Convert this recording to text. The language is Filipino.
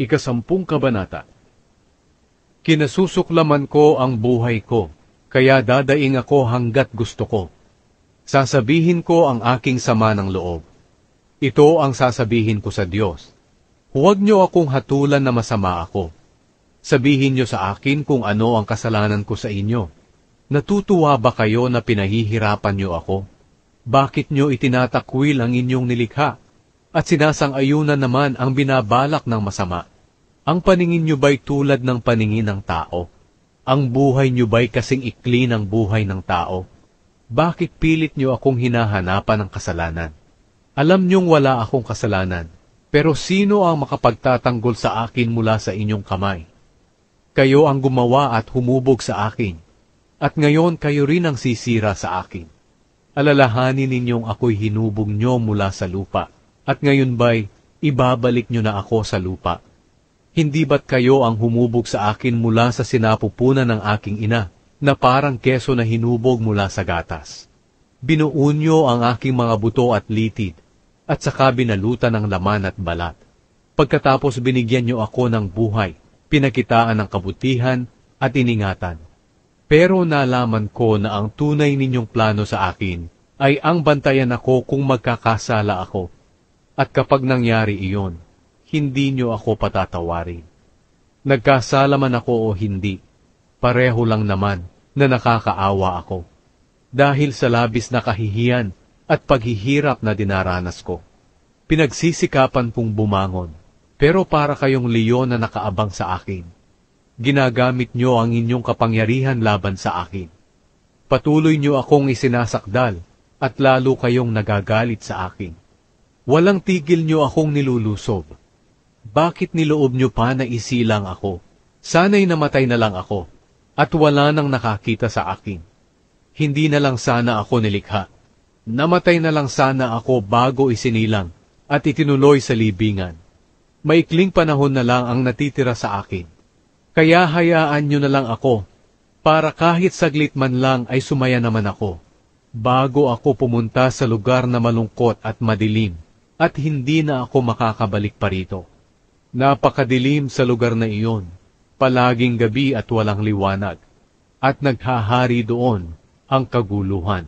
Ikasampung kabanata. Kinasusuklaman ko ang buhay ko, kaya dadaing ako hanggat gusto ko. Sasabihin ko ang aking sama ng loob. Ito ang sasabihin ko sa Diyos. Huwag niyo akong hatulan na masama ako. Sabihin niyo sa akin kung ano ang kasalanan ko sa inyo. Natutuwa ba kayo na pinahihirapan niyo ako? Bakit niyo itinatakwil ang inyong nilikha? At sinasang-ayunan naman ang binabalak ng masama. Ang paningin niyo ba'y tulad ng paningin ng tao? Ang buhay niyo ba'y kasing ikli ng buhay ng tao? Bakit pilit niyo akong hinahanapan ng kasalanan? Alam niyong wala akong kasalanan, pero sino ang makapagtatanggol sa akin mula sa inyong kamay? Kayo ang gumawa at humubog sa akin, at ngayon kayo rin ang sisira sa akin. Alalahanin ninyong ako'y hinubog niyo mula sa lupa, at ngayon ba'y ibabalik niyo na ako sa lupa? Hindi ba't kayo ang humubog sa akin mula sa sinapupunan ng aking ina, na parang keso na hinubog mula sa gatas? Binuon niyo ang aking mga buto at litid, at saka binalutan ng laman at balat. Pagkatapos binigyan niyo ako ng buhay, pinakitaan ng kabutihan at iningatan. Pero nalaman ko na ang tunay ninyong plano sa akin ay ang bantayan ako kung magkakasala ako. At kapag nangyari iyon, hindi niyo ako patatawarin. Nagkasala man ako o hindi, pareho lang naman na nakakaawa ako. Dahil sa labis na kahihiyan at paghihirap na dinaranas ko, pinagsisikapan kong bumangon, pero para kayong leon na nakaabang sa akin. Ginagamit niyo ang inyong kapangyarihan laban sa akin. Patuloy niyo akong isinasakdal at lalo kayong nagagalit sa akin. Walang tigil niyo akong nilulusob. Bakit niloob niyo pa na isilang ako? Sana'y namatay na lang ako, at wala nang nakakita sa akin. Hindi na lang sana ako nilikha. Namatay na lang sana ako bago isinilang, at itinuloy sa libingan. Maikling panahon na lang ang natitira sa akin. Kaya hayaan niyo na lang ako, para kahit saglit man lang ay sumaya naman ako, bago ako pumunta sa lugar na malungkot at madilim, at hindi na ako makakabalik pa rito. Napakadilim sa lugar na iyon, palaging gabi at walang liwanag, at naghahari doon ang kaguluhan.